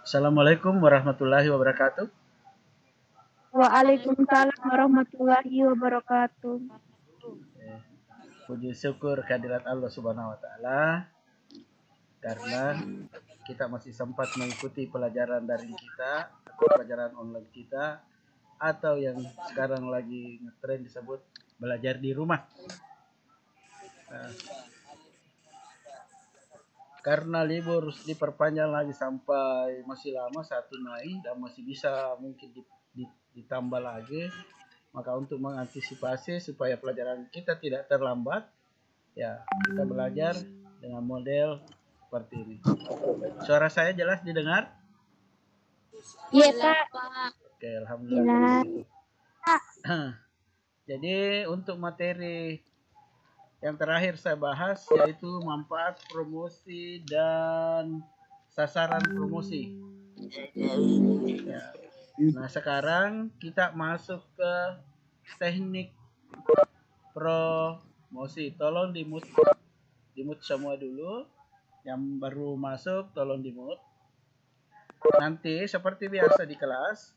Assalamualaikum warahmatullahi wabarakatuh. Waalaikumsalam warahmatullahi wabarakatuh. Puji syukur kehadirat Allah Subhanahu wa taala karena kita masih sempat mengikuti pelajaran daring kita atau pelajaran online kita atau yang sekarang lagi ngetren disebut belajar di rumah. Nah, karena libur diperpanjang lagi sampai masih lama 1 Mei dan masih bisa mungkin ditambah lagi, maka untuk mengantisipasi supaya pelajaran kita tidak terlambat, ya kita belajar dengan model seperti ini. Suara saya jelas didengar? Iya, Pak. Oke, alhamdulillah. Jadi untuk materi yang terakhir saya bahas yaitu manfaat promosi dan sasaran promosi. Ya. Nah, sekarang kita masuk ke teknik promosi. Tolong di-mute semua dulu. Yang baru masuk tolong di-mute. Nanti seperti biasa di kelas,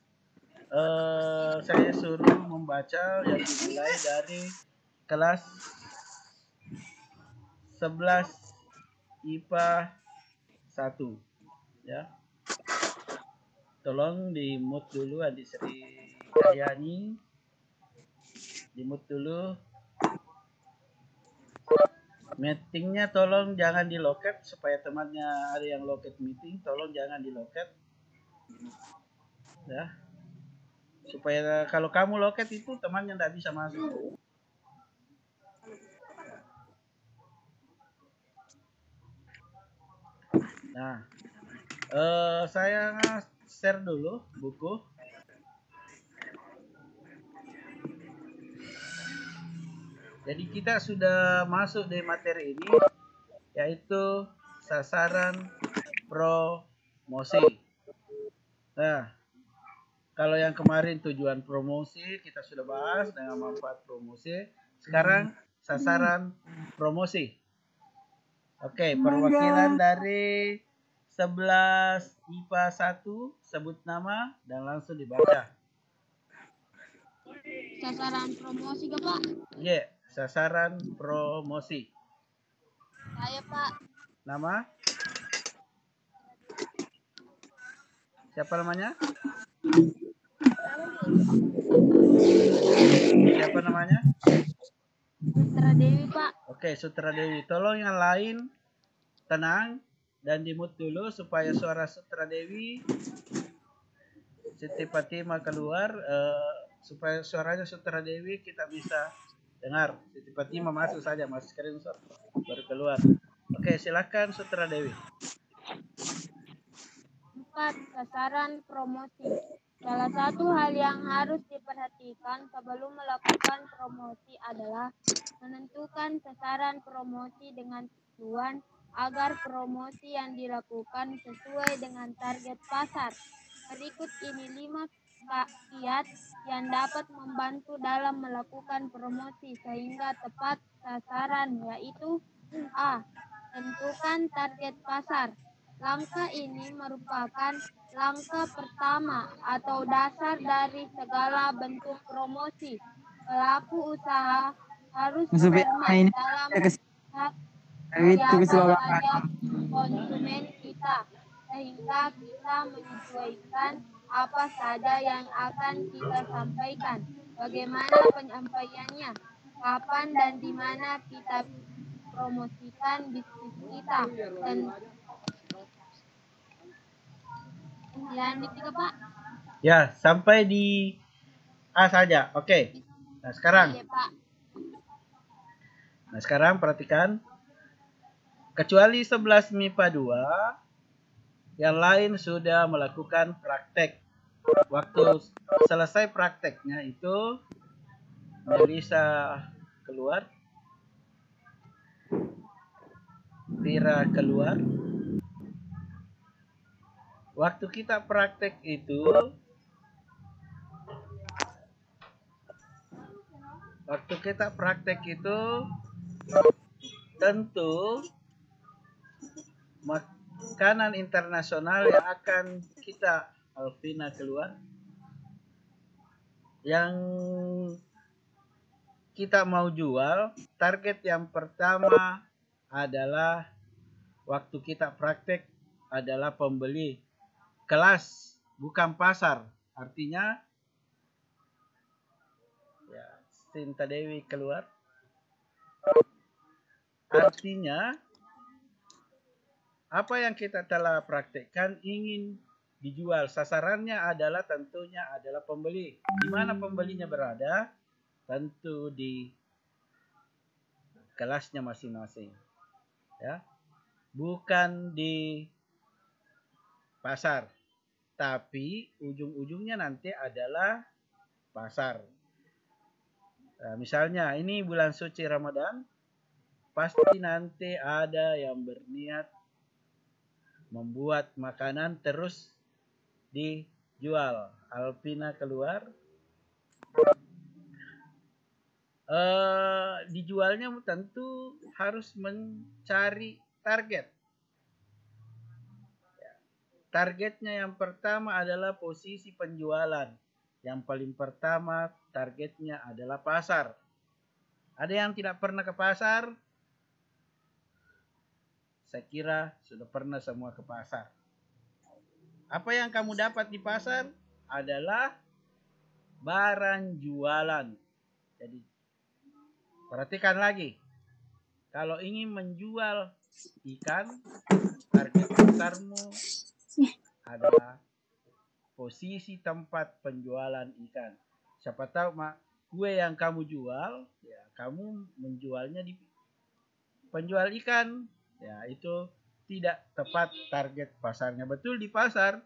saya suruh membaca yang dimulai dari kelas 11 IPA 1 ya. Tolong di-mute dulu Adik Sri Karyani. Di-mute dulu. Meetingnya tolong jangan di loket supaya temannya ada yang loket meeting, tolong jangan di loket. Ya. Supaya kalau kamu loket itu temannya tidak bisa masuk. Nah, saya share dulu buku. Jadi kita sudah masuk di materi ini, yaitu sasaran promosi. Nah, kalau yang kemarin tujuan promosi kita sudah bahas dengan manfaat promosi. Sekarang sasaran promosi. Oke, perwakilan dari 11 IPA 1 sebut nama dan langsung dibaca. Sasaran promosi ke Pak? Iya, sasaran promosi. Saya Pak. Nama? Siapa namanya? Siapa namanya? Sutra Dewi Pak. Oke, Sutra Dewi. Tolong yang lain tenang dan di-mute dulu supaya suara Sutra Dewi, Siti Fatimah keluar, supaya suaranya Sutra Dewi kita bisa dengar. Siti Fatimah masuk saja, mas screenshot baru keluar. Oke, silakan Sutra Dewi. 4. Sasaran promosi. Salah satu hal yang harus diperhatikan sebelum melakukan promosi adalah menentukan sasaran promosi dengan tujuan agar promosi yang dilakukan sesuai dengan target pasar. Berikut ini 5 kiat yang dapat membantu dalam melakukan promosi sehingga tepat sasaran, yaitu A. Tentukan target pasar. Langkah ini merupakan langkah pertama atau dasar dari segala bentuk promosi. Pelaku usaha harus cermat dalam melihat siapa saja konsumen kita, sehingga kita menyesuaikan apa saja yang akan kita sampaikan, bagaimana penyampaiannya, kapan dan di mana kita promosikan bisnis kita, dan lanjut Pak. Ya, sampai di A saja. Oke. Nah, sekarang. Nah, sekarang perhatikan. Kecuali 11 MIPA 2, yang lain sudah melakukan praktek. Waktu selesai prakteknya itu Melisa keluar, Tira keluar. Waktu kita praktek itu tentu makanan internasional yang akan kita Alvina keluar, yang kita mau jual. Target yang pertama adalah waktu kita praktek adalah pembeli kelas, bukan pasar. Artinya ya, Sinta Dewi keluar. Artinya apa yang kita telah praktekkan ingin dijual. Sasarannya adalah tentunya adalah pembeli. Di mana pembelinya berada? Tentu di kelasnya masing-masing. Ya. Bukan di pasar. Tapi ujung-ujungnya nanti adalah pasar. Nah, misalnya ini bulan suci Ramadan, pasti nanti ada yang berniat membuat makanan terus dijual. Alvina keluar. Dijualnya tentu harus mencari target. Targetnya yang pertama adalah posisi penjualan. Yang paling pertama targetnya adalah pasar. Ada yang tidak pernah ke pasar? Saya kira sudah pernah semua ke pasar. Apa yang kamu dapat di pasar adalah barang jualan. Jadi perhatikan lagi. Kalau ingin menjual ikan, target pasarmu adalah posisi tempat penjualan ikan. Siapa tahu kue yang kamu jual, ya kamu menjualnya di penjual ikan, ya itu tidak tepat target pasarnya. Betul di pasar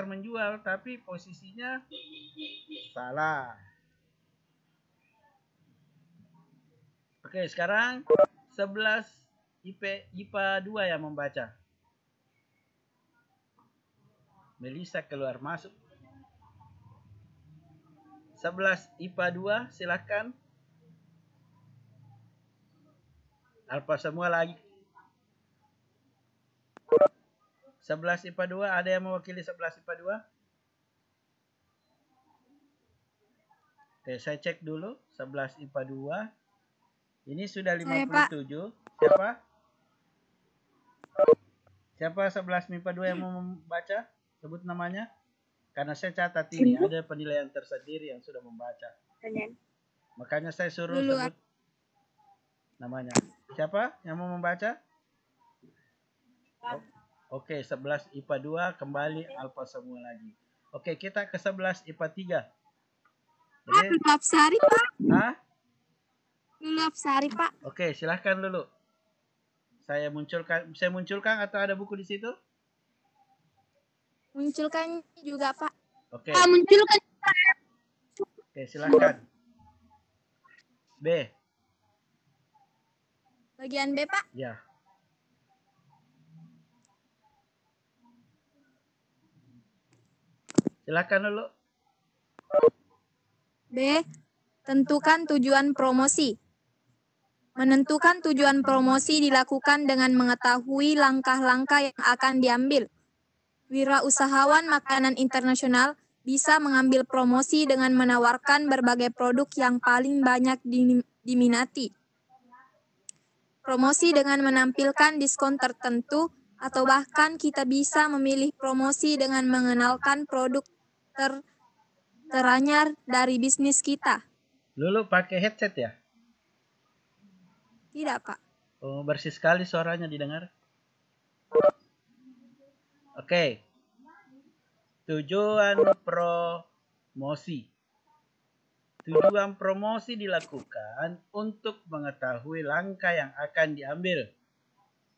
menjual, tapi posisinya salah. Oke, sekarang 11 IPA 2 yang membaca. Melisa keluar masuk. 11 IPA 2 silakan. Alfa semua lagi. 11 IPA 2 ada yang mewakili 11 IPA 2? Oke, saya cek dulu 11 IPA 2. Ini sudah 57. Siapa? Siapa 11 IPA 2 yang mau membaca? Sebut namanya. Karena saya catat ini ada penilaian tersendiri yang sudah membaca. Makanya saya suruh sebut namanya. Siapa yang mau membaca? Oke, 11 IPA 2 kembali Alfa semua lagi. Oke, kita ke 11 IPA 3. Lulu Apsari, Pak. Hah? Lulu Apsari, Pak. Oke, silahkan dulu. Saya munculkan atau ada buku di situ? Munculkan juga, Pak. Oke. Munculkan. Oke, silahkan. B. Bagian B, Pak. Ya. Silahkan dulu. B. Tentukan tujuan promosi. Menentukan tujuan promosi dilakukan dengan mengetahui langkah-langkah yang akan diambil. Wirausahawan makanan internasional bisa mengambil promosi dengan menawarkan berbagai produk yang paling banyak diminati. Promosi dengan menampilkan diskon tertentu, atau bahkan kita bisa memilih promosi dengan mengenalkan produk teranyar dari bisnis kita. Lulu pakai headset ya? Tidak, Pak. Oh, bersih sekali suaranya didengar. Oke. Tujuan promosi. Tujuan promosi dilakukan untuk mengetahui langkah yang akan diambil.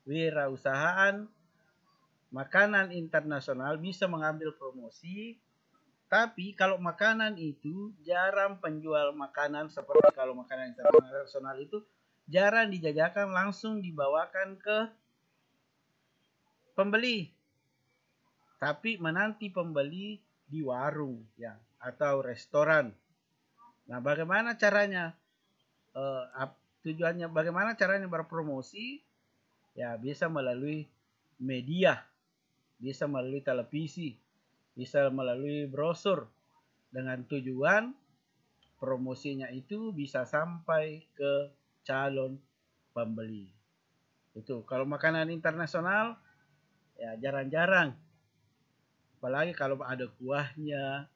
Wirausahaan makanan internasional bisa mengambil promosi, tapi kalau makanan itu jarang penjual makanan seperti kalau makanan internasional itu jarang dijajakan, langsung dibawakan ke pembeli. Tapi menanti pembeli di warung ya atau restoran. Nah, bagaimana caranya? Tujuannya bagaimana caranya berpromosi? Ya, bisa melalui media, bisa melalui televisi, bisa melalui brosur, dengan tujuan promosinya itu bisa sampai ke calon pembeli. Itu kalau makanan internasional ya jarang-jarang. Apalagi kalau ada kuahnya,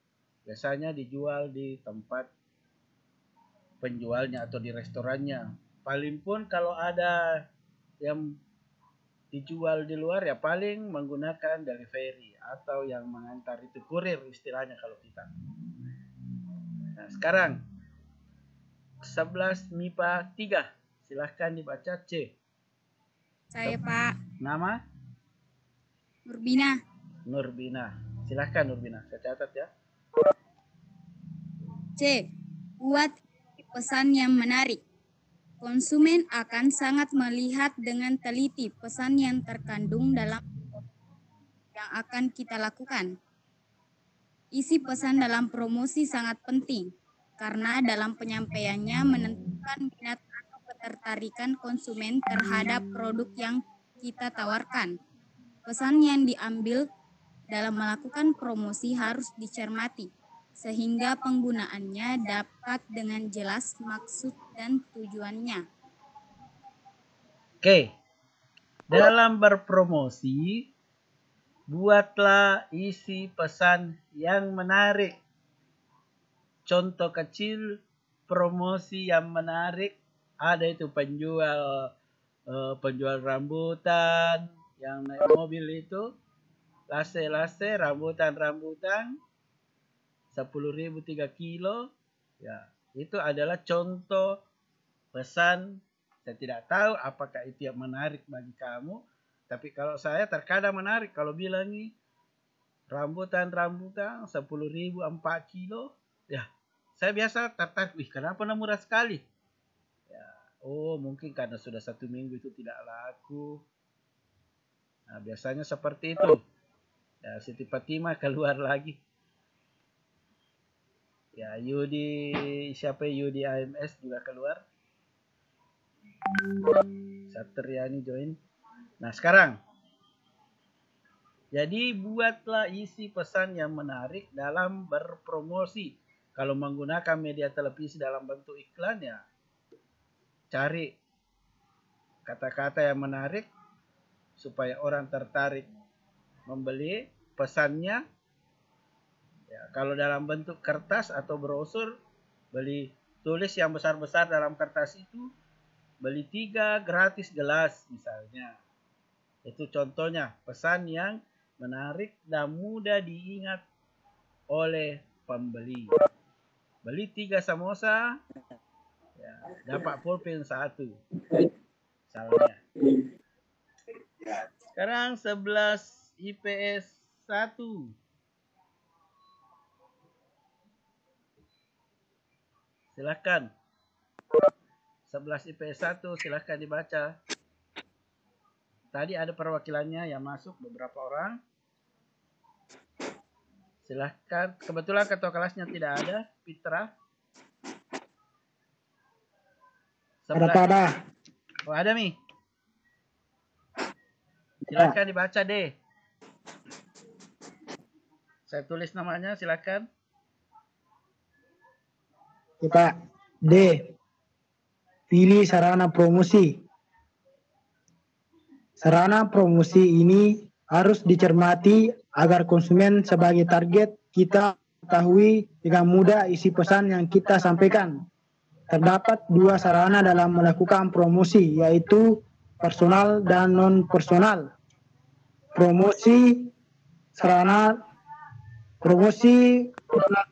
biasanya dijual di tempat penjualnya atau di restorannya. Paling pun kalau ada yang dijual di luar ya paling menggunakan delivery atau yang mengantar itu kurir istilahnya kalau kita. Nah, sekarang 11 MIPA 3. Silahkan dibaca C. Saya Pak Nama? Nurbina. Nurbina. Silahkan Nurbina. Saya catat ya. C. Buat pesan yang menarik. Konsumen akan sangat melihat dengan teliti pesan yang terkandung dalam yang akan kita lakukan. Isi pesan dalam promosi sangat penting karena dalam penyampaiannya menentukan minat atau ketertarikan konsumen terhadap produk yang kita tawarkan. Pesan yang diambil dalam melakukan promosi harus dicermati sehingga penggunaannya dapat dengan jelas maksud dan tujuannya. Oke. Dalam berpromosi, buatlah isi pesan yang menarik. Contoh kecil promosi yang menarik ada itu penjual rambutan yang naik mobil itu, lase rambutan 10.000 3 kilo. Ya, itu adalah contoh pesan. Saya tidak tahu apakah itu yang menarik bagi kamu, tapi kalau saya terkadang menarik kalau bilang nih rambutan 10.000 4 kilo. Ya, saya biasa tertarik, kenapa murah sekali? Ya, oh mungkin karena sudah 1 minggu itu tidak laku. Nah, biasanya seperti itu. Ya, Siti Fatimah keluar lagi. Ya, siapa Yudi AMS juga keluar. Satriani join. Nah, sekarang. Jadi, buatlah isi pesan yang menarik dalam berpromosi. Kalau menggunakan media televisi dalam bentuk iklan ya, cari kata-kata yang menarik supaya orang tertarik membeli pesannya. Ya, kalau dalam bentuk kertas atau brosur, tulis yang besar-besar dalam kertas itu, beli 3 gratis gelas misalnya. Itu contohnya pesan yang menarik dan mudah diingat oleh pembeli. Beli 3 samosa, ya, dapat pulpen 1. Misalnya. Sekarang 11 IPS 1. Silakan. 11 IPS 1 silakan dibaca. Tadi ada perwakilannya yang masuk beberapa orang. Silahkan. Kebetulan ketua kelasnya tidak ada. Fitra. Ada. Oh ada Mi. Silahkan dibaca deh. Saya tulis namanya silakan. Kita D. Pilih sarana promosi. Sarana promosi ini harus dicermati agar konsumen sebagai target kita ketahui dengan mudah isi pesan yang kita sampaikan. Terdapat 2 sarana dalam melakukan promosi, yaitu personal dan non-personal. Promosi personal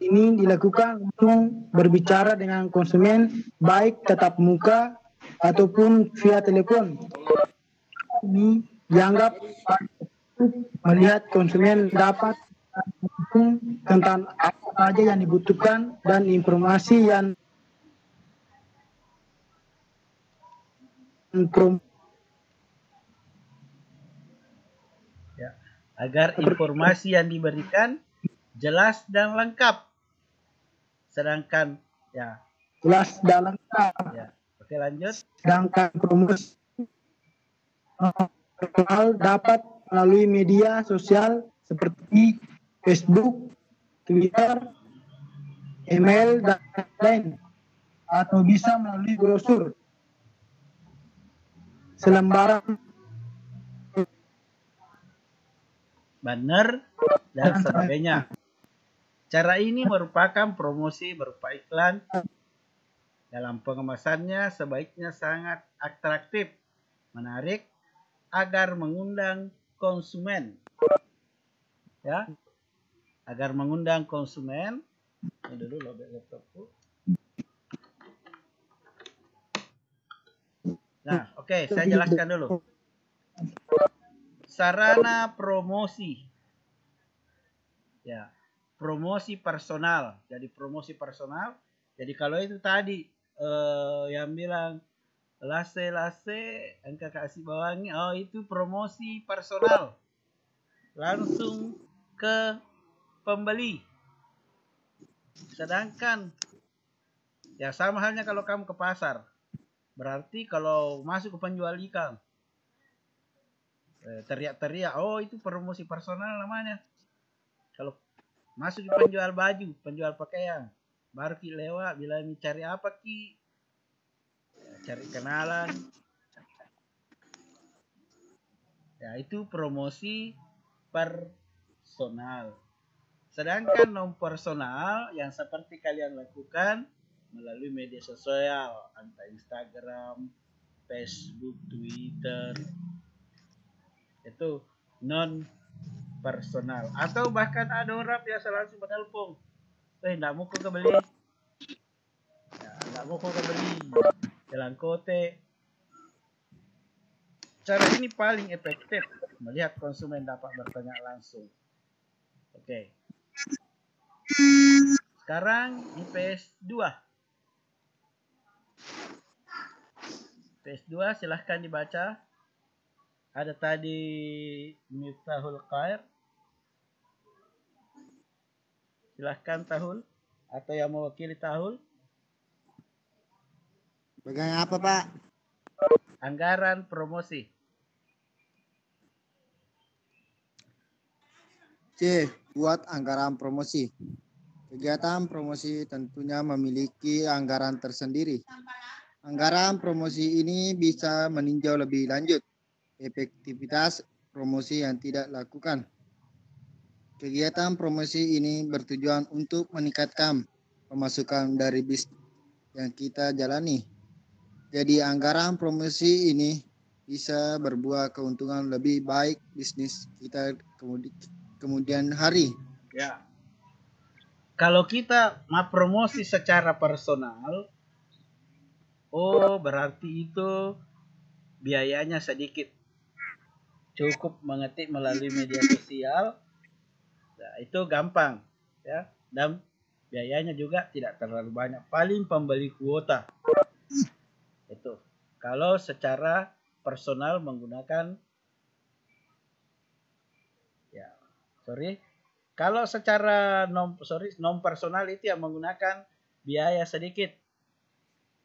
ini dilakukan untuk berbicara dengan konsumen baik tatap muka ataupun via telepon. Ini dianggap melihat konsumen dapat tentang apa saja yang dibutuhkan dan informasi yang ya, agar informasi yang diberikan jelas dan lengkap. Sedangkan ya jelas dan lengkap. Ya. Oke, lanjut. Sedangkan promosi personal dapat melalui media sosial seperti Facebook, Twitter, email, dan lain, atau bisa melalui brosur, selembaran, banner, dan sebagainya. Cara ini merupakan promosi berupa iklan. Dalam pengemasannya sebaiknya sangat atraktif, menarik, agar mengundang konsumen. Ya, agar mengundang konsumen. Ini dulu lobet laptopku. Nah, oke, saya jelaskan dulu. Sarana promosi. Ya, promosi personal. Jadi promosi personal. Jadi kalau itu tadi yang bilang lase engkau kasih bawangi, oh itu promosi personal. Langsung ke pembeli. Sedangkan ya sama halnya kalau kamu ke pasar. Berarti kalau masuk ke penjual ikan, teriak-teriak, oh itu promosi personal namanya. Kalau masuk ke penjual baju, penjual pakaian, baru ki lewat bilang cari apa ki, ya, cari kenalan. Ya itu promosi personal. Sedangkan non personal yang seperti kalian lakukan melalui media sosial, entah Instagram, Facebook, Twitter, itu non personal. Atau bahkan ada orang biasa langsung menelpon, nggak mau kau beli, ya, nggak mau kau beli, jalan kote. Cara ini paling efektif melihat konsumen dapat bertanya langsung. Oke. Sekarang IPS 2. IPS 2 silahkan dibaca. Ada tadi Miftahul Khair. Silahkan Tahul. Atau yang mewakili Tahul. Bagian apa, Pak? Anggaran promosi. C. Buat anggaran promosi. Kegiatan promosi tentunya memiliki anggaran tersendiri. Anggaran promosi ini bisa meninjau lebih lanjut efektivitas promosi yang tidak lakukan. Kegiatan promosi ini bertujuan untuk meningkatkan pemasukan dari bisnis yang kita jalani. Jadi anggaran promosi ini bisa berbuah keuntungan lebih baik bisnis kita kemudian hari. Ya. Kalau kita mau promosi secara personal, oh berarti itu biayanya sedikit. Cukup mengetik melalui media sosial. Nah, itu gampang, ya. Dan biayanya juga tidak terlalu banyak. Paling pembeli kuota. Itu. Kalau secara personal menggunakan kalau secara non personal itu yang menggunakan biaya sedikit.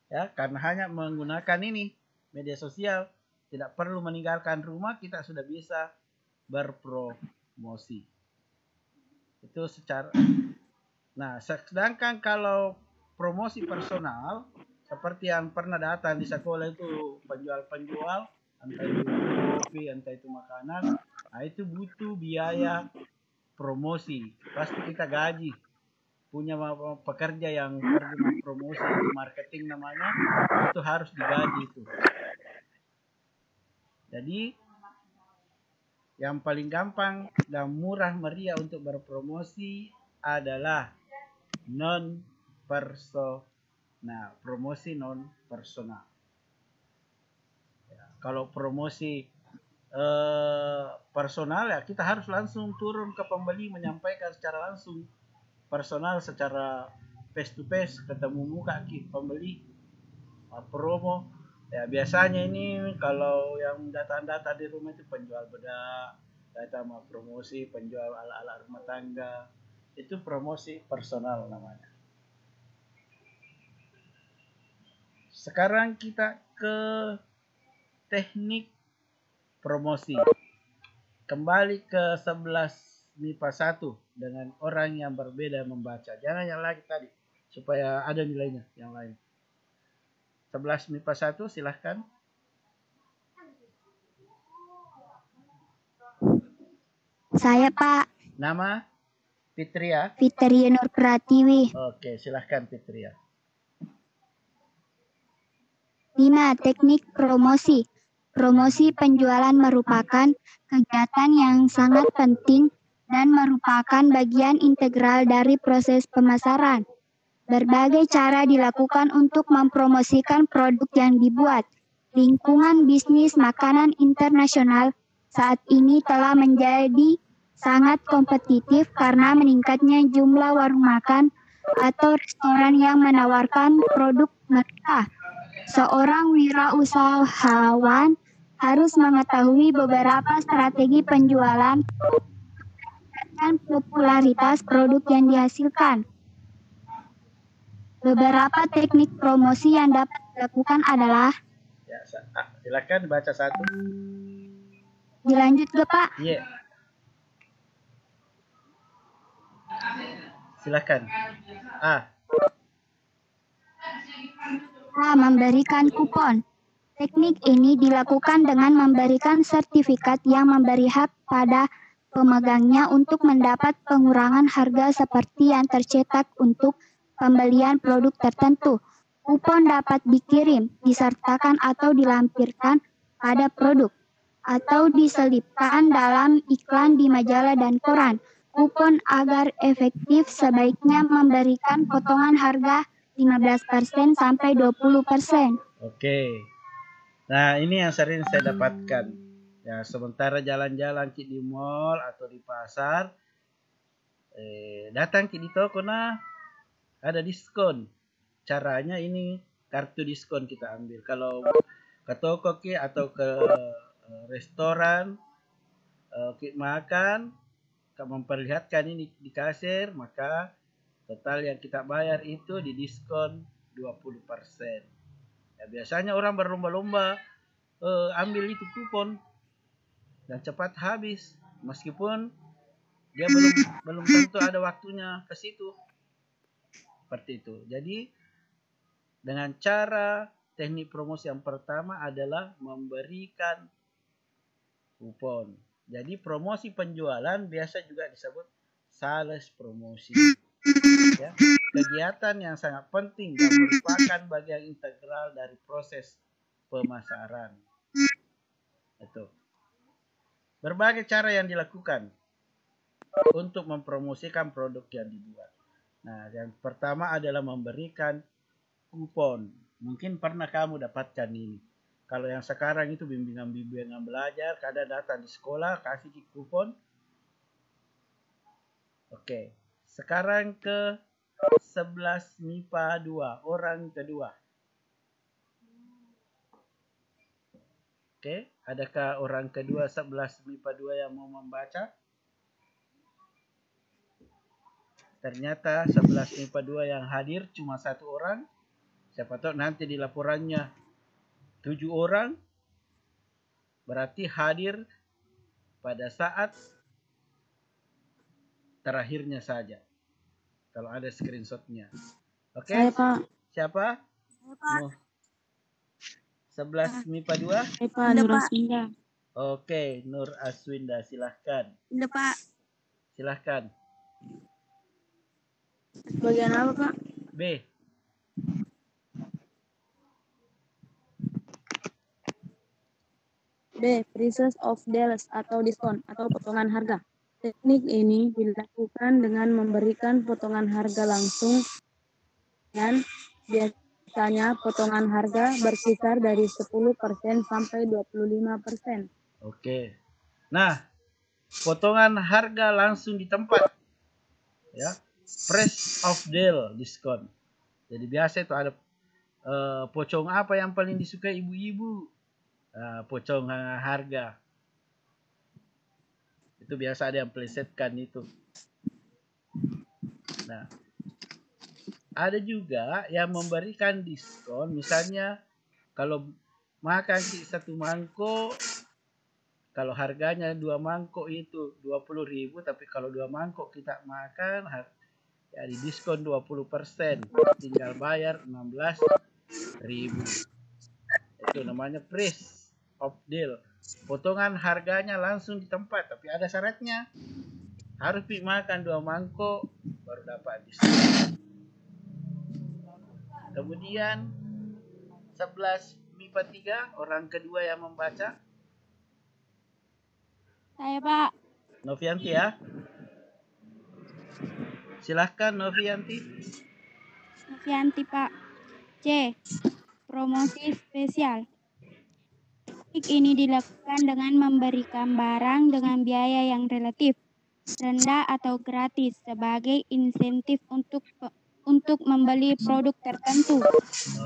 Ya, karena hanya menggunakan ini media sosial, tidak perlu meninggalkan rumah, kita sudah bisa berpromosi. Itu secara. Nah, sedangkan kalau promosi personal seperti yang pernah datang di sekolah itu penjual-penjual, entah itu kopi, entah itu makanan, nah itu butuh biaya promosi. Pasti kita gaji. Punya pekerja yang pergi promosi itu marketing namanya, itu harus digaji itu. Jadi yang paling gampang dan murah meriah untuk berpromosi adalah non personal, promosi non personal. Ya, kalau promosi personal ya kita harus langsung turun ke pembeli menyampaikan secara langsung. Personal secara face to face, ketemu muka pembeli, promo. Ya biasanya ini kalau yang data-data di rumah itu penjual bedak, data mau promosi, penjual alat-alat rumah tangga, itu promosi personal namanya. Sekarang kita ke teknik promosi. Kembali ke 11 MIPA 1 dengan orang yang berbeda membaca. Jangan yang lagi tadi, supaya ada nilainya yang lain. 11 MIPA 1 silahkan. Saya Pak, Nama Fitria. Fitria Nur Pratiwi. Oke, silahkan Fitria. 5. Teknik promosi. Promosi penjualan merupakan kegiatan yang sangat penting dan merupakan bagian integral dari proses pemasaran. Berbagai cara dilakukan untuk mempromosikan produk yang dibuat. Lingkungan bisnis makanan internasional saat ini telah menjadi sangat kompetitif karena meningkatnya jumlah warung makan atau restoran yang menawarkan produk mereka. Seorang wirausahawan harus mengetahui beberapa strategi penjualan dan popularitas produk yang dihasilkan. Beberapa teknik promosi yang dapat dilakukan adalah Ya, silakan baca satu. dilanjut ke Pak. Iya. Silakan. A. Memberikan kupon. Teknik ini dilakukan dengan memberikan sertifikat yang memberi hak pada pemegangnya untuk mendapat pengurangan harga seperti yang tercetak untuk pembelian produk tertentu. Kupon dapat dikirim, disertakan atau dilampirkan pada produk, atau diselipkan dalam iklan di majalah dan koran. Kupon agar efektif sebaiknya memberikan potongan harga 15% sampai 20%. Oke. Nah, ini yang sering saya dapatkan. Ya, sementara jalan-jalan di mall atau di pasar, datang di toko nah ada diskon. Caranya ini kartu diskon kita ambil. Kalau ke toko atau ke restoran, makan, memperlihatkan ini di kasir, maka total yang kita bayar itu didiskon 20%. Ya, biasanya orang berlomba-lomba ambil itu kupon dan cepat habis, meskipun dia belum tentu ada waktunya ke situ. Seperti itu. Jadi dengan cara teknik promosi yang pertama adalah memberikan kupon. Jadi promosi penjualan biasa juga disebut sales promosi. Ya, kegiatan yang sangat penting dan merupakan bagian integral dari proses pemasaran. Itu. Berbagai cara yang dilakukan untuk mempromosikan produk yang dibuat. Nah, yang pertama adalah memberikan kupon. Mungkin pernah kamu dapatkan ini. Kalau yang sekarang itu bimbingan belajar, kadang datang di sekolah kasih kupon. Oke. Sekarang ke 11 MIPA 2, orang kedua. Oke, adakah orang kedua 11 MIPA 2 yang mau membaca? Ternyata 11 MIPA 2 yang hadir cuma 1 orang. Siapa tahu nanti di laporannya 7 orang. Berarti hadir pada saat terakhirnya saja. Kalau ada screenshotnya. Oke. Saya Pak. Siapa? Mau 11 MIPA 2? Saya Pak Nur Aswinda. Oke, Nur Aswinda, silahkan. Udah Pak. Silahkan. Bagian apa Pak? B. B. Prices of deals atau diskon atau potongan harga. Teknik ini dilakukan dengan memberikan potongan harga langsung dan biasanya potongan harga berkisar dari 10% sampai 25%. Oke. Nah, potongan harga langsung di tempat. Ya. Price of deal, diskon. Jadi biasa itu ada pocong apa yang paling disukai ibu-ibu? Pocong harga. Itu biasa ada yang plesetkan itu. Nah, ada juga yang memberikan diskon. Misalnya kalau makan satu mangkok kalau harganya 2 mangkok itu 20.000, tapi kalau 2 mangkok kita makan ya di diskon 20%, tinggal bayar 16.000. Itu namanya price of deal. Potongan harganya langsung di tempat, tapi ada syaratnya. Harus makan 2 mangkok baru dapat diskon. Kemudian 11 MIPA 3, orang kedua yang membaca. Saya, Pak. Novianti ya. Silahkan Novianti. Novianti, Pak. C. Promosi spesial. Teknik ini dilakukan dengan memberikan barang dengan biaya yang relatif rendah atau gratis sebagai insentif untuk membeli produk tertentu.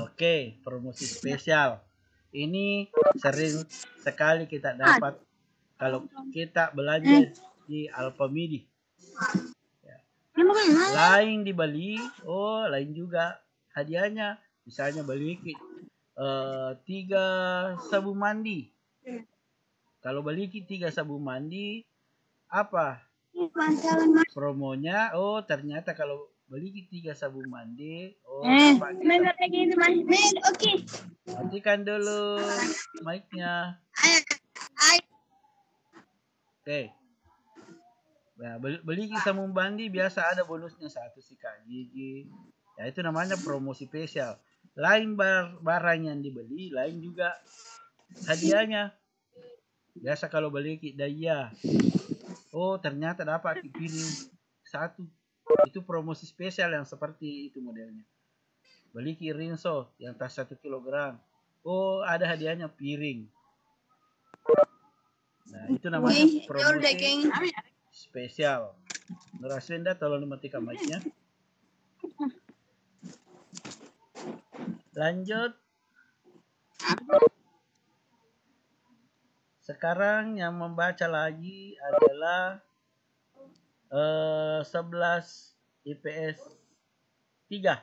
Oke, promosi spesial. Ini sering sekali kita dapat kalau kita belanja di Alfamidi. Ya. Lain dibeli, lain juga hadiahnya. Misalnya beli 3 sabun mandi. Kalau beli 3 sabun mandi, apa promonya? Ternyata kalau beli 3 sabun mandi, matikan dulu mic-nya. Oke. Nah, beli sabun mandi biasa ada bonusnya 1 sikat gigi. Ya, itu namanya promosi spesial. Lain barang yang dibeli, lain juga hadiahnya. Biasa kalau beli daya, ternyata dapat piring 1. Itu promosi spesial yang seperti itu modelnya. Beli rinso yang tas 1 kilogram. Ada hadiahnya piring. Nah, itu namanya promosi spesial. Nur Aswinda, tolong dimatikan mic-nya. Lanjut. Sekarang yang membaca lagi adalah 11 IPS 3.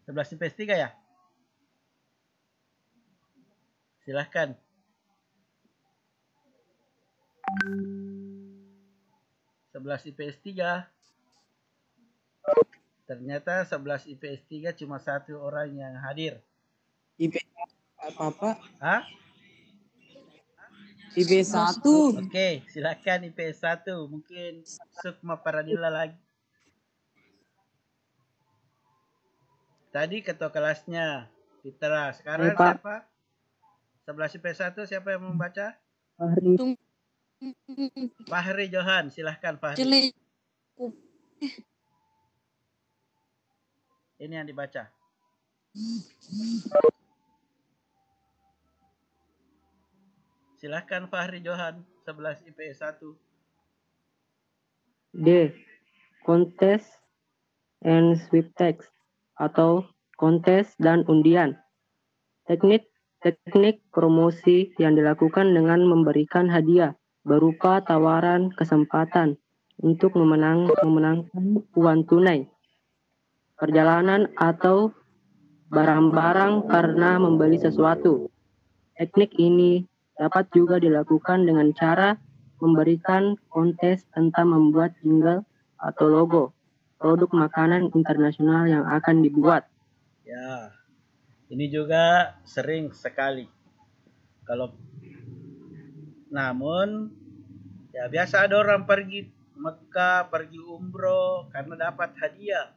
11 IPS 3 ya? Silahkan. IPS 3. Ternyata 11 IPS 3 cuma 1 orang yang hadir. IPS apa? Hah? IPS 1. Oke, silakan IPS 1. Mungkin Sukma Paradila lagi. Tadi ketua kelasnya Fitra. Sekarang siapa? 11 IPS 1 siapa yang membaca? Fahri Johan, silahkan Fahri. Ini yang dibaca. Silahkan Fahri Johan, 11 IPS 1. D. Kontes and sweepstakes atau kontes dan undian. Teknik promosi yang dilakukan dengan memberikan hadiah berupa tawaran kesempatan untuk memenangkan uang tunai, perjalanan atau barang-barang karena membeli sesuatu. Teknik ini dapat juga dilakukan dengan cara memberikan kontes tentang membuat jingle atau logo produk makanan internasional yang akan dibuat. Ya, ini juga sering sekali. Namun ya biasa ada orang pergi Mekah, pergi umroh karena dapat hadiah.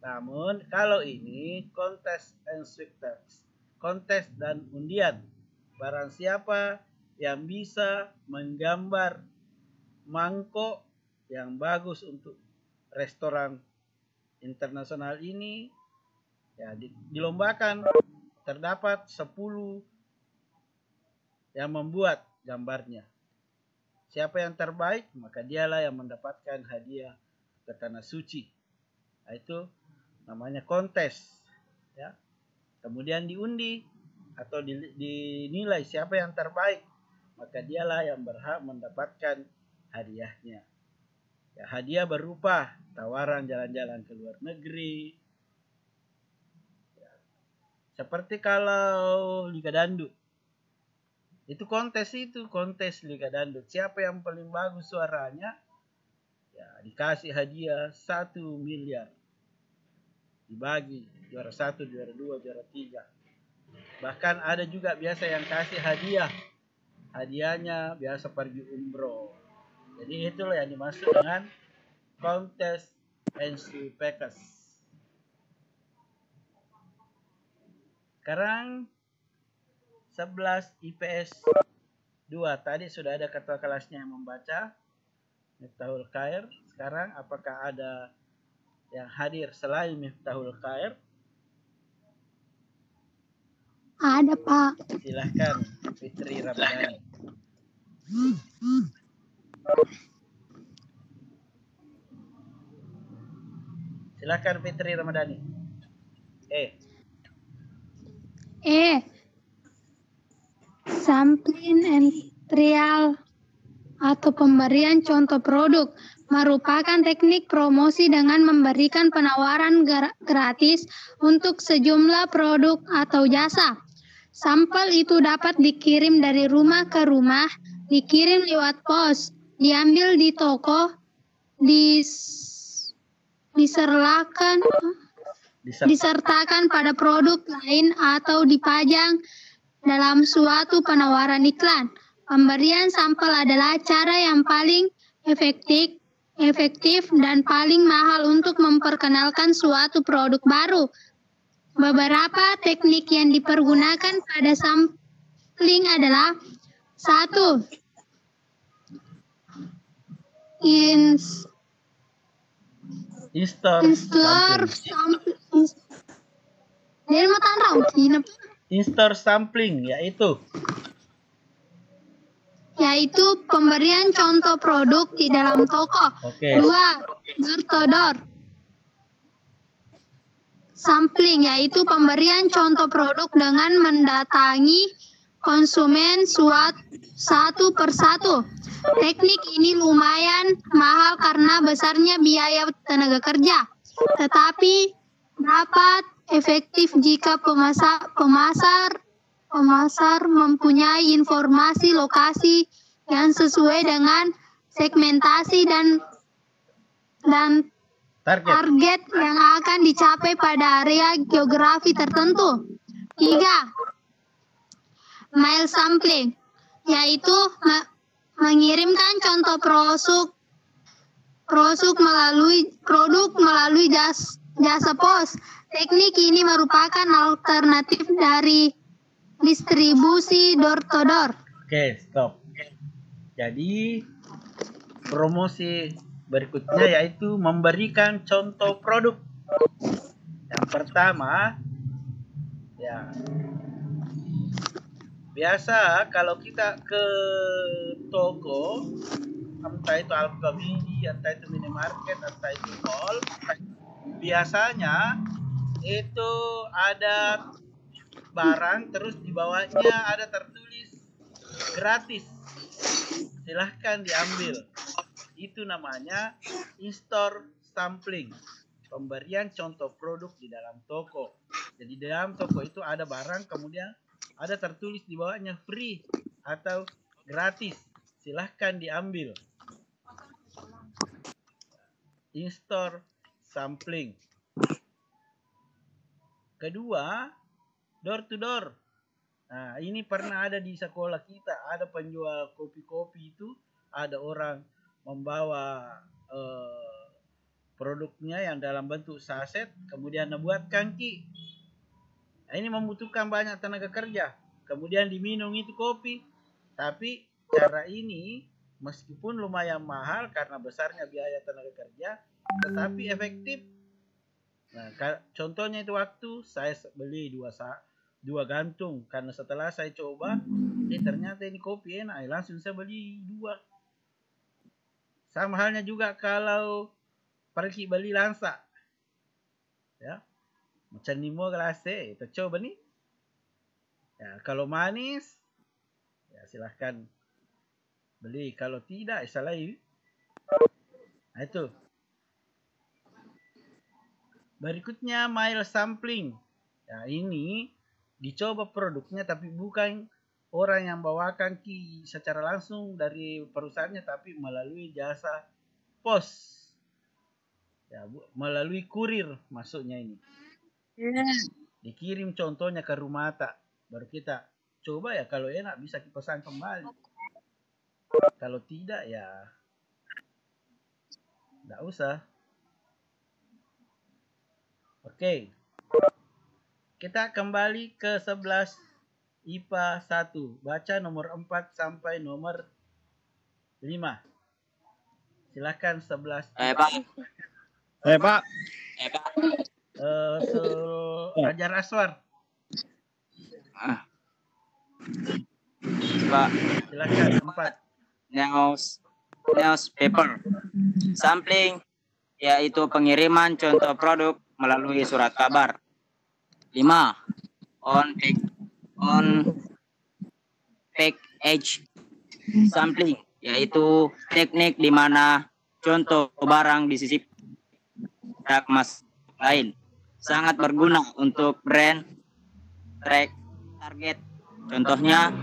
Namun kalau ini kontes and sweepstakes, kontes dan undian. Barang siapa yang bisa menggambar mangkok yang bagus untuk restoran internasional ini, ya dilombakan. Terdapat 10 yang membuat gambarnya. Siapa yang terbaik, maka dialah yang mendapatkan hadiah ke Tanah Suci. Nah, itu namanya kontes. Ya. Kemudian diundi atau dinilai siapa yang terbaik, maka dialah yang berhak mendapatkan hadiahnya. Ya, hadiah berupa tawaran jalan-jalan ke luar negeri. Ya. Seperti kalau Liga Dangdut. Itu kontes Liga Dangdut. Siapa yang paling bagus suaranya, ya dikasih hadiah 1 miliar. Dibagi juara 1, juara 2, juara 3. Bahkan ada juga biasa yang kasih hadiah. Hadiahnya biasa pergi umroh. Jadi itulah yang dimaksud dengan kontes NSWPKes. Sekarang 11 IPS 2. Tadi sudah ada ketua kelasnya yang membaca Miftahul Khair. Sekarang apakah ada yang hadir selain Miftahul Khair? Ada, Pak. Silahkan Fitri Ramadhani. Silahkan Fitri Ramadhani. Sampling and trial atau pemberian contoh produk merupakan teknik promosi dengan memberikan penawaran gratis untuk sejumlah produk atau jasa. Sampel itu dapat dikirim dari rumah ke rumah, dikirim lewat pos, diambil di toko, disertakan pada produk lain atau dipajang dalam suatu penawaran iklan. Pemberian sampel adalah cara yang paling efektif dan paling mahal untuk memperkenalkan suatu produk baru. Beberapa teknik yang dipergunakan pada sampling adalah 1. In-store sampling yaitu pemberian contoh produk di dalam toko. 2. Door-to-door sampling yaitu pemberian contoh produk dengan mendatangi konsumen satu persatu. Teknik ini lumayan mahal karena besarnya biaya tenaga kerja, tetapi dapat efektif jika pemasar mempunyai informasi lokasi yang sesuai dengan segmentasi dan target yang akan dicapai pada area geografi tertentu. 3. Mail sampling, yaitu mengirimkan contoh produk melalui jasa pos. Teknik ini merupakan alternatif dari distribusi door-to-door. Stop. Jadi promosi berikutnya yaitu memberikan contoh produk. Yang pertama, ya biasa kalau kita ke toko, entah itu Alfamidi, entah itu minimarket, entah itu mall, biasanya itu ada barang terus di bawahnya ada tertulis gratis, silahkan diambil. Itu namanya in-store sampling, pemberian contoh produk di dalam toko. Jadi di dalam toko itu ada barang, kemudian ada tertulis di bawahnya free atau gratis, silahkan diambil. In-store sampling. Kedua, door to door. Nah, ini pernah ada di sekolah kita, ada penjual kopi-kopi itu, ada orang membawa produknya yang dalam bentuk saset, kemudian membuat kangki. Nah, ini membutuhkan banyak tenaga kerja, kemudian diminum itu kopi. Tapi cara ini meskipun lumayan mahal karena besarnya biaya tenaga kerja, tetapi efektif. Nah, contohnya itu waktu saya beli dua gantung, karena setelah saya coba, ternyata ini kopi enak, langsung saya beli 2. Sama halnya juga kalau pergi beli langsa, ya, macam ni mau gelase, kita coba nih. Ya, kalau manis, ya silahkan beli, kalau tidak, salah. Nah, itu. Berikutnya mail sampling. Ya, ini dicoba produknya tapi bukan orang yang bawakan key secara langsung dari perusahaannya, tapi melalui jasa pos. Ya, melalui kurir masuknya ini. Dikirim contohnya ke rumah tak. Baru kita coba ya, kalau enak bisa dipesan kembali. Kalau tidak ya tidak usah. Oke. Kita kembali ke 11 IPA 1. Baca nomor 4 sampai nomor 5. Silakan 11. Pak. Pak. Hajar Aswar. Pak. Silakan 4. Newspaper. Sampling, yaitu pengiriman contoh produk melalui surat kabar. 5. On package sampling, yaitu teknik di mana contoh barang disisip pada kemas lain. Sangat berguna untuk brand target. Contohnya,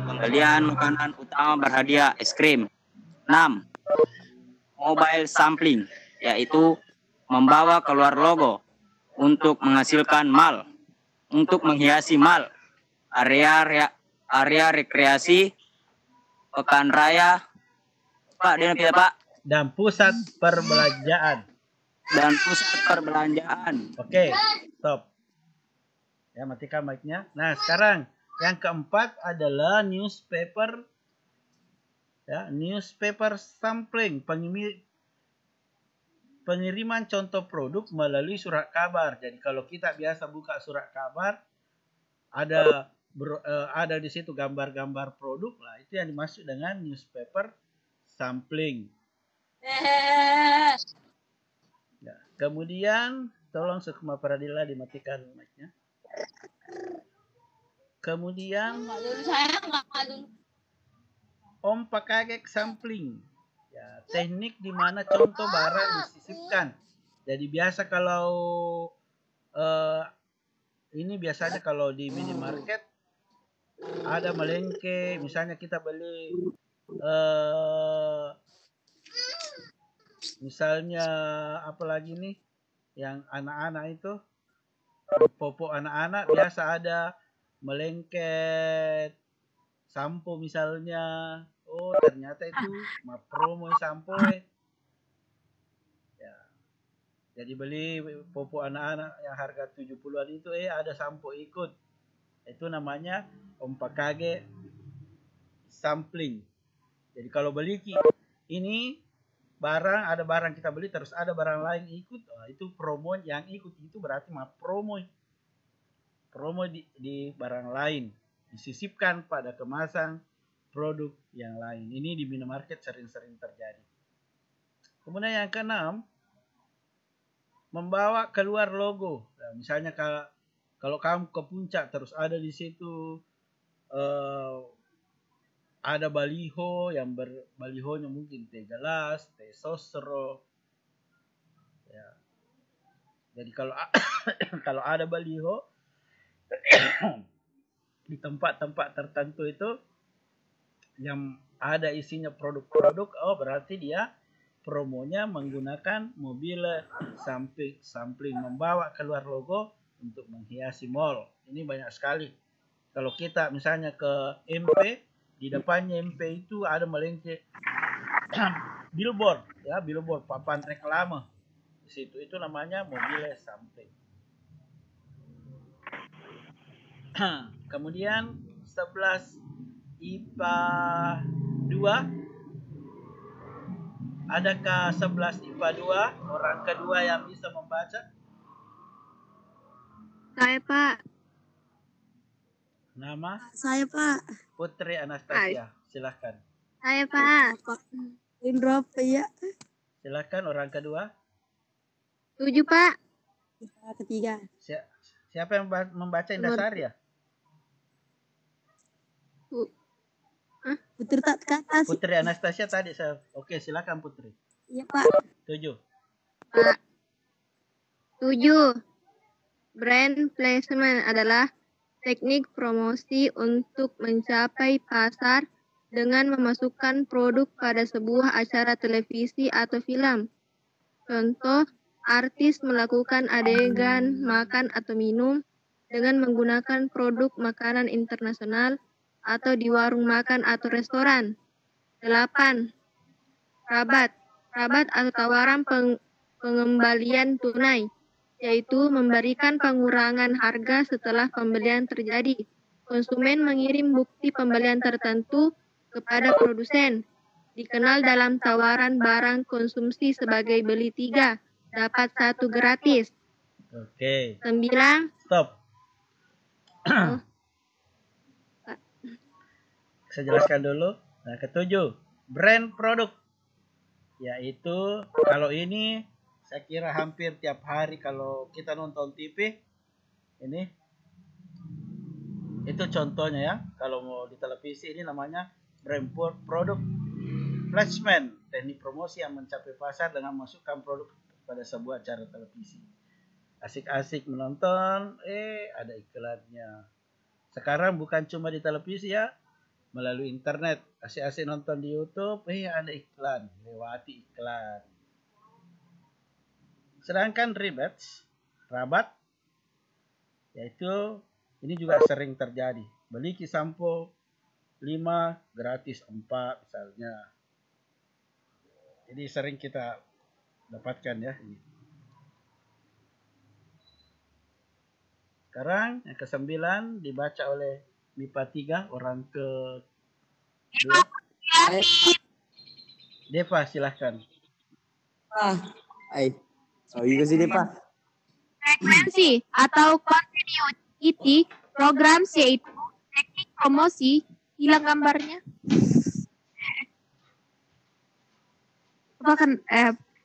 pembelian makanan utama berhadiah es krim. 6. Mobile sampling, yaitu membawa keluar logo untuk menghasilkan mal, untuk menghiasi mal, area rekreasi, pekan raya, Pak, Pak, dan pusat perbelanjaan. Oke, stop. Ya, matikan mic-nya. Nah, sekarang yang keempat adalah newspaper. Ya, newspaper sampling, pengiriman contoh produk melalui surat kabar. Jadi kalau kita biasa buka surat kabar, ada di situ gambar-gambar produk lah, itu yang dimaksud dengan newspaper sampling. Ya, kemudian tolong Sukma Pradila dimatikan mic-nya. Kemudian package sampling. Ya, teknik di mana contoh barang disisipkan. Jadi biasa kalau ini biasanya kalau di minimarket ada melengke, misalnya kita beli misalnya apalagi nih yang anak-anak itu, popok anak-anak biasa ada melengket sampo misalnya. Oh, ternyata itu promo sampo. Ya. Jadi beli popok anak-anak yang harga 70-an itu ada sampo ikut. Itu namanya package sampling. Jadi kalau beli ini barang, ada barang kita beli terus ada barang lain ikut, itu promo yang ikut, itu berarti promo di barang lain disisipkan pada kemasan produk yang lain. Ini di minimarket sering-sering terjadi. Kemudian yang keenam, membawa keluar logo. Nah, misalnya kalau kamu ke puncak terus ada di situ ada baliho yang balihonya mungkin teh gelas, teh sosro. Ya. Jadi kalau ada baliho di tempat-tempat tertentu itu yang ada isinya produk-produk, berarti dia promonya menggunakan mobil sampling, membawa keluar logo untuk menghiasi mall. Ini banyak sekali. Kalau kita misalnya ke MP, di depannya MP itu ada melengke billboard, ya, billboard papan reklame. Di situ itu namanya mobil sampling. Kemudian 11 IPA 2. Adakah 11 IPA 2 orang kedua yang bisa membaca? Saya, Pak. Nama? Saya, Pak. Putri Anastasia. Silahkan. Saya, Pak. Indro, ya. Silahkan orang kedua. 7, Pak. Ketiga. Siapa yang membaca Indasari ya? Putri tak ke atas. Putri Anastasia tadi saya. Oke, silakan Putri. Iya, Pak. 7. Pak. 7. Brand placement adalah teknik promosi untuk mencapai pasar dengan memasukkan produk pada sebuah acara televisi atau film. Contoh, artis melakukan adegan makan atau minum dengan menggunakan produk makanan internasional atau di warung makan atau restoran. 8. Rabat. Rabat atau tawaran pengembalian tunai, yaitu memberikan pengurangan harga setelah pembelian terjadi. Konsumen mengirim bukti pembelian tertentu kepada produsen. Dikenal dalam tawaran barang konsumsi sebagai beli 3, dapat 1 gratis. Oke. 9. Stop. Saya jelaskan dulu. Nah, ketujuh, brand produk. Yaitu kalau ini saya kira hampir tiap hari kalau kita nonton TV ini itu contohnya ya. Kalau mau di televisi ini namanya brand produk placement, teknik promosi yang mencapai pasar dengan memasukkan produk pada sebuah acara televisi. Asik-asik menonton, ada iklannya. Sekarang bukan cuma di televisi ya, melalui internet. Asik-asik nonton di YouTube, ada iklan, lewati iklan. Sedangkan rabat, yaitu ini juga sering terjadi. Beli sampo 5 gratis 4 misalnya. Jadi sering kita dapatkan ya ini. Sekarang yang ke-9 dibaca oleh MIPA 3 orang ke-2. Deva silahkan. Juga sih Deva. Frekuensi atau continuity program yaitu teknik promosi. Hilang gambarnya.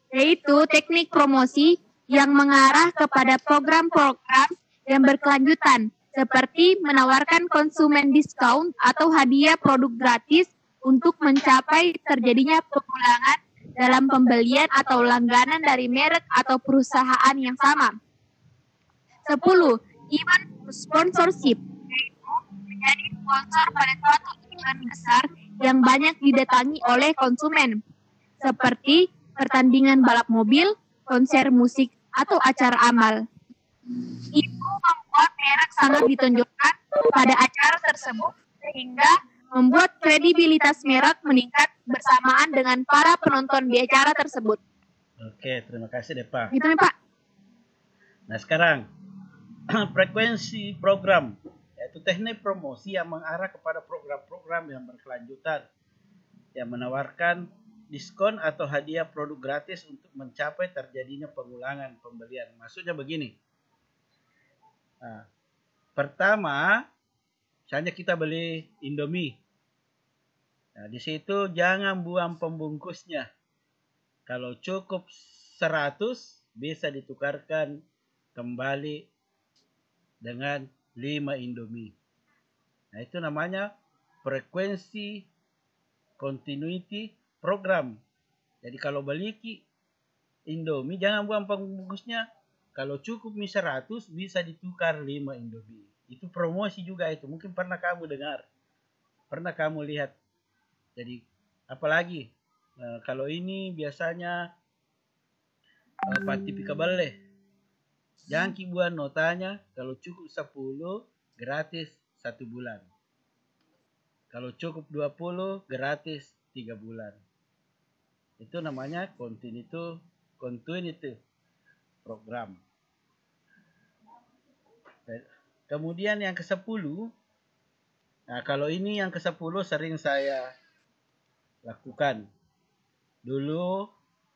Yaitu teknik promosi yang mengarah kepada program-program yang berkelanjutan, seperti menawarkan konsumen diskon atau hadiah produk gratis untuk mencapai terjadinya pengulangan dalam pembelian atau langganan dari merek atau perusahaan yang sama. 10. Event sponsorship, yaitu menjadi sponsor pada suatu event besar yang banyak didatangi oleh konsumen, seperti pertandingan balap mobil, konser musik, atau acara amal. Itu membuat merek sangat ditonjolkan pada acara tersebut sehingga membuat kredibilitas merek meningkat bersamaan dengan para penonton di acara tersebut. Oke, terima kasih Depa. Gitu nih Pak. Nah sekarang frekuensi program, yaitu teknik promosi yang mengarah kepada program-program yang berkelanjutan yang menawarkan diskon atau hadiah produk gratis untuk mencapai terjadinya pengulangan pembelian. Maksudnya begini. Nah, pertama, misalnya kita beli Indomie. Nah, di situ jangan buang pembungkusnya. Kalau cukup 100 bisa ditukarkan kembali dengan 5 Indomie. Nah, itu namanya frekuensi continuity program. Jadi kalau beli Indomie jangan buang pembungkusnya. Kalau cukup 100 bisa ditukar 5 Indomie. Itu promosi juga itu. Mungkin pernah kamu dengar. Pernah kamu lihat. Jadi apalagi kalau ini biasanya Pati Pikabale. Jangan buat notanya. Kalau cukup 10 gratis 1 bulan. Kalau cukup 20 gratis 3 bulan. Itu namanya continuity program. Kemudian yang ke-10. Nah, kalau ini yang ke-10 sering saya lakukan. Dulu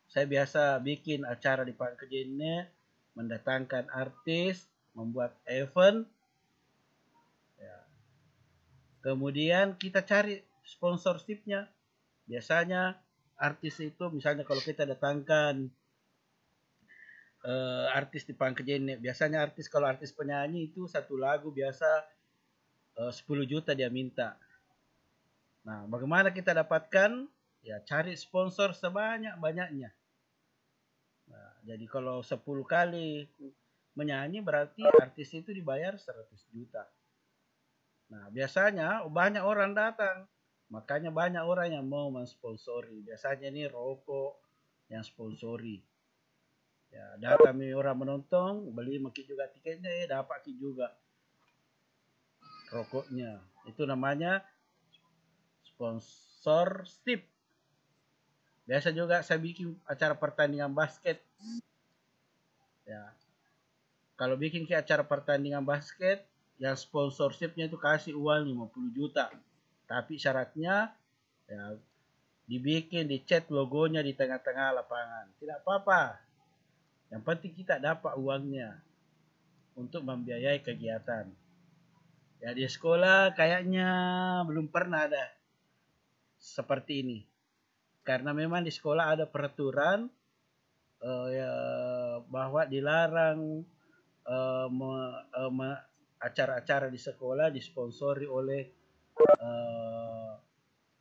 saya biasa bikin acara di Pangkejene, mendatangkan artis, membuat event. Ya. Kemudian kita cari sponsorshipnya. Biasanya artis itu, misalnya kalau kita datangkan artis di Pangkejene, biasanya artis kalau artis penyanyi itu satu lagu biasa 10 juta dia minta. Nah, bagaimana kita dapatkan? Ya, cari sponsor sebanyak-banyaknya. Nah, jadi kalau 10 kali menyanyi berarti artis itu dibayar 100 juta. Nah, biasanya banyak orang datang. Makanya banyak orang yang mau mensponsori. Biasanya ini rokok yang sponsori. Ya, datang orang menonton, beli mungkin juga tiketnya, dapat juga rokoknya. Itu namanya sponsorship. Biasa juga saya bikin acara pertandingan basket. Ya. Kalau bikin ke acara pertandingan basket, yang sponsorshipnya itu kasih uang 50 juta. Tapi syaratnya ya dibikin, dicat logonya di tengah-tengah lapangan. Tidak apa-apa. Yang penting kita dapat uangnya untuk membiayai kegiatan. Ya di sekolah kayaknya belum pernah ada seperti ini. Karena memang di sekolah ada peraturan bahwa dilarang acara-acara di sekolah disponsori oleh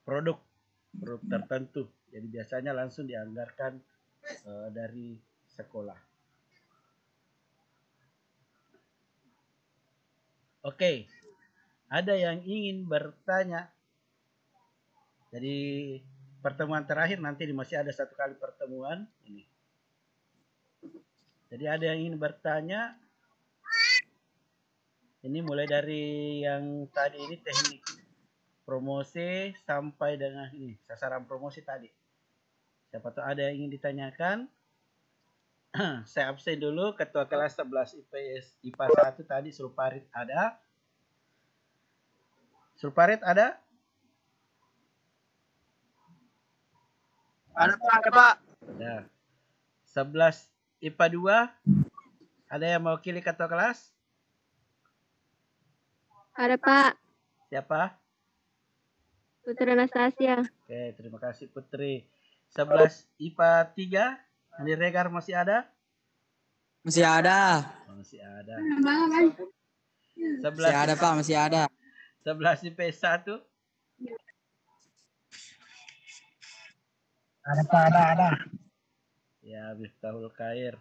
produk tertentu. Jadi biasanya langsung dianggarkan dari sekolah. Oke, ada yang ingin bertanya? Jadi pertemuan terakhir nanti masih ada satu kali pertemuan ini. Jadi ada yang ingin bertanya? Ini mulai dari yang tadi ini teknik promosi sampai dengan ini sasaran promosi tadi. Siapa tahu ada yang ingin ditanyakan? Saya absen dulu. Ketua kelas 11 IPA 1 tadi Sulparit ada? Sulparit ada? Ada Pak, ada Pak. Ada. 11 IPA 2 ada yang mewakili ketua kelas? Ada Pak. Siapa? Putri Anastasia. Oke, terima kasih Putri. 11 IPA 3 Andi Regar masih ada? Masih ada. Masih ada. 11 Masih ada Pak, masih ada. 11 IPS 1 Ada Pak, ada. Ya, Miftahul Khair.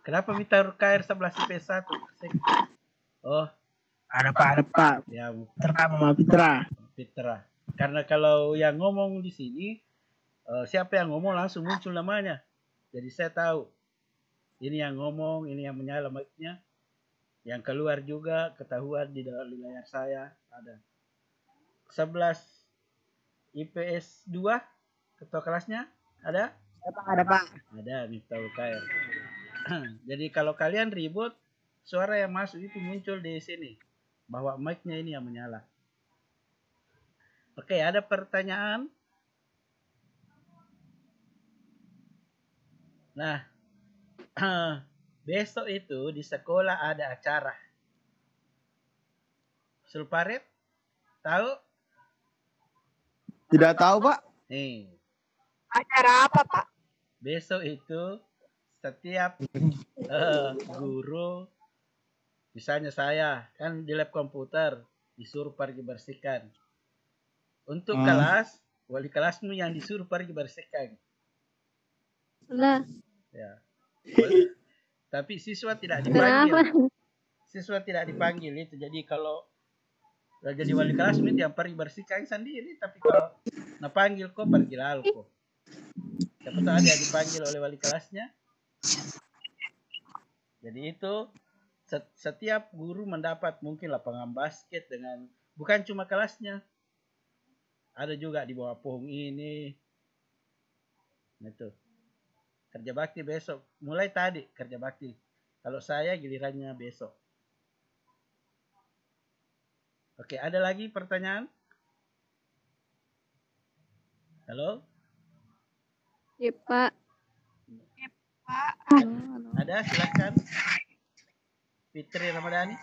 Kenapa Miftahul Khair 11 IPS 1? Oh, Ada Pak. ya Fitra. Karena kalau yang ngomong di sini siapa yang ngomong langsung muncul namanya. Jadi saya tahu ini yang ngomong, ini yang menyala mic-nya. Yang keluar juga ketahuan di dalam layar saya ada. 11 IPS 2 ketua kelasnya ada? Ada Pak. Ada Miftahul Khair. Jadi kalau kalian ribut, suara yang masuk itu muncul di sini. Bahwa mic-nya ini yang menyala. Oke, ada pertanyaan? Nah, besok itu di sekolah ada acara. Sulparit, tahu? Tidak tahu Pak. Nih, Acara apa Pak? besok itu setiap guru, misalnya saya kan di lab komputer disuruh pergi bersihkan. Untuk kelas, wali kelasmu yang disuruh pergi bersihkan. Lah. Ya. Tapi siswa tidak dipanggil. Kenapa? Siswa tidak dipanggil itu. Jadi kalau jadi wali kelas itu yang pergi bersihkan sendiri. Tapi kalau napanggil kok pergi lalu kok. Siapa tahu ada yang dipanggil oleh wali kelasnya. Jadi itu setiap guru mendapat mungkin lapangan basket dengan bukan cuma kelasnya. Ada juga di bawah pohon ini. Itu. Kerja bakti besok. Mulai tadi kerja bakti. Kalau saya gilirannya besok. Oke, ada lagi pertanyaan? Halo? Ya Pak. Ada, silakan. Fitri Ramadhani.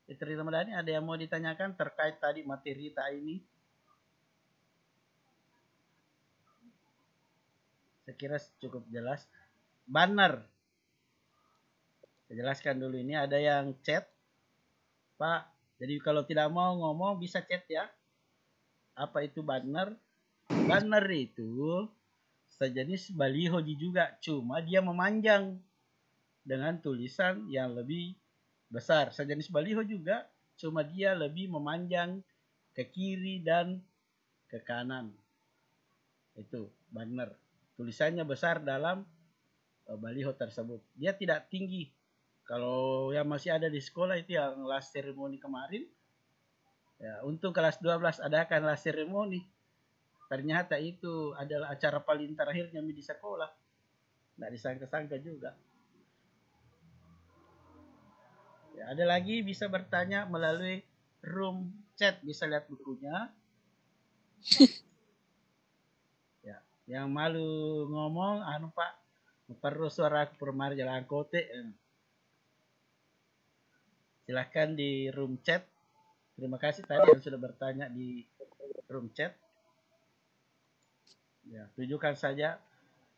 Fitri Ramadhani, ada yang mau ditanyakan terkait tadi materi ini? Saya kira cukup jelas. Banner. Saya jelaskan dulu, ini ada yang chat. Pak, jadi kalau tidak mau ngomong bisa chat ya. Apa itu banner? Banner itu sejenis baliho juga, cuma dia memanjang. dengan tulisan yang lebih besar. Sejenis baliho juga, cuma dia lebih memanjang ke kiri dan ke kanan. Itu banner. Tulisannya besar dalam baliho tersebut. Dia tidak tinggi. Kalau yang masih ada di sekolah itu yang last ceremony kemarin, ya, untuk kelas 12 adakan last ceremony. Ternyata itu adalah acara paling terakhirnya di sekolah. Tidak disangka-sangka juga. Ya, ada lagi bisa bertanya melalui room chat, bisa lihat bukunya. Ya, yang malu ngomong, Pak, perlu suara permari jalan kote. Silahkan di room chat. Terima kasih tadi yang sudah bertanya di room chat. Ya, tunjukkan saja.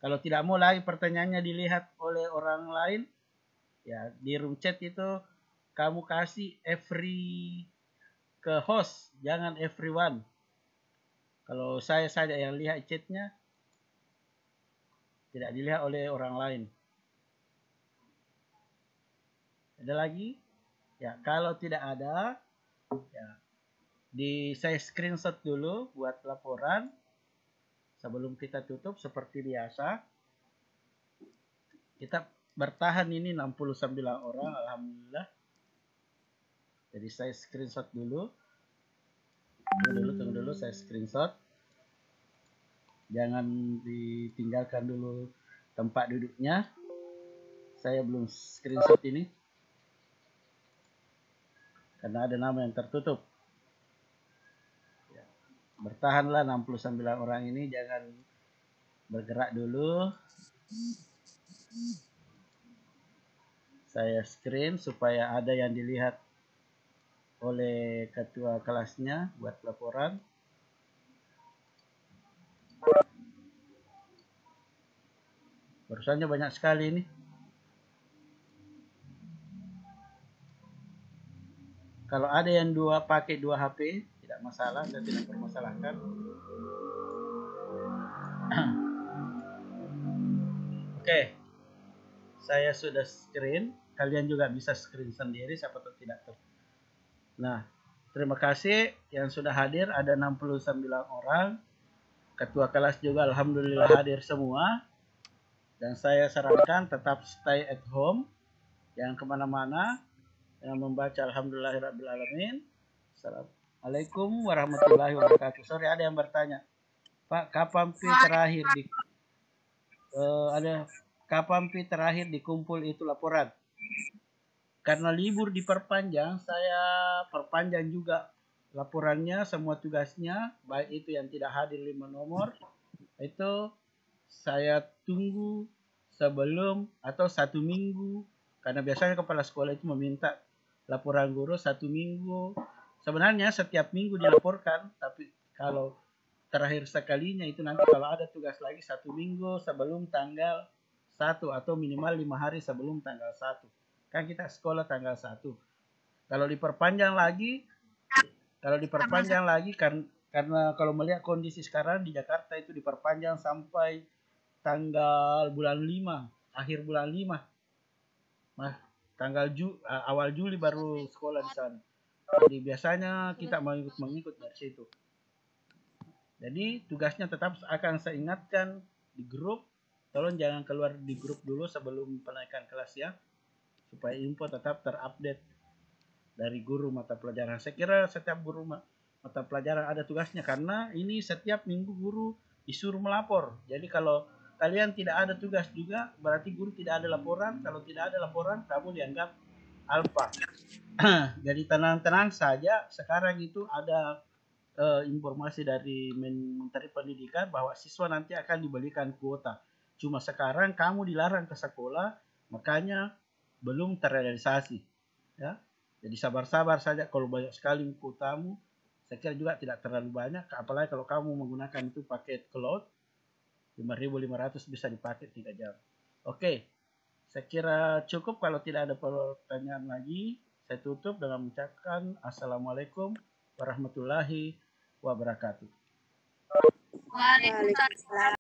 Kalau tidak mau lagi pertanyaannya dilihat oleh orang lain, ya di room chat itu kamu kasih every ke host, jangan everyone. Kalau saya saja yang lihat chatnya, tidak dilihat oleh orang lain. Ada lagi? Ya, kalau tidak ada, ya saya screenshot dulu buat laporan sebelum kita tutup seperti biasa. Kita bertahan ini 69 orang, alhamdulillah. Jadi saya screenshot dulu. Tunggu dulu, saya screenshot. Jangan ditinggalkan dulu tempat duduknya. Saya belum screenshot ini. Karena ada nama yang tertutup. Ya. Bertahanlah 69 orang ini, jangan bergerak dulu. Saya screen supaya ada yang dilihat oleh ketua kelasnya buat laporan. Barusannya banyak sekali ini. Kalau ada yang pakai dua HP, tidak masalah, saya tidak permasalahkan. Oke, saya sudah screen. Kalian juga bisa screen sendiri, siapa tahu tidak ter. Nah, terima kasih yang sudah hadir, ada 69 orang. Ketua kelas juga alhamdulillah hadir semua. Dan saya sarankan tetap stay at home. Jangan kemana-mana. Yang membaca alhamdulillahirrabbilalamin. Assalamualaikum warahmatullahi wabarakatuh. Sorry, ada yang bertanya. Pak, kapan terakhir dikumpul itu laporan? Karena libur diperpanjang, saya perpanjang juga laporannya, semua tugasnya, baik itu yang tidak hadir 5 nomor, itu saya tunggu sebelum atau 1 minggu, karena biasanya kepala sekolah itu meminta laporan guru 1 minggu. Sebenarnya setiap minggu dilaporkan, tapi kalau terakhir sekalinya itu nanti kalau ada tugas lagi 1 minggu sebelum tanggal 1 atau minimal 5 hari sebelum tanggal 1. Kan kita sekolah tanggal 1. Kalau diperpanjang lagi karena kalau melihat kondisi sekarang di Jakarta itu diperpanjang sampai tanggal bulan 5, akhir bulan 5. Nah, awal Juli baru sekolah di sana. Jadi biasanya kita mengikut dari situ. Jadi tugasnya tetap akan saya ingatkan di grup. Tolong jangan keluar di grup dulu sebelum penaikan kelas ya. Supaya info tetap terupdate dari guru mata pelajaran. Saya kira setiap guru mata pelajaran ada tugasnya, karena ini setiap minggu guru disuruh melapor. Jadi kalau kalian tidak ada tugas juga, berarti guru tidak ada laporan. Kalau tidak ada laporan, kamu dianggap alfa. Jadi tenang-tenang saja. Sekarang itu ada informasi dari Menteri Pendidikan bahwa siswa nanti akan diberikan kuota. Cuma sekarang kamu dilarang ke sekolah, makanya belum terrealisasi, ya. Jadi sabar-sabar saja. Kalau banyak sekali kuotamu, saya kira juga tidak terlalu banyak. Apalagi kalau kamu menggunakan itu paket cloud, 5.500 bisa dipakai 3 jam. Oke, saya kira cukup. Kalau tidak ada pertanyaan lagi, saya tutup dengan mengucapkan Assalamualaikum warahmatullahi wabarakatuh. Waalaikumsalam.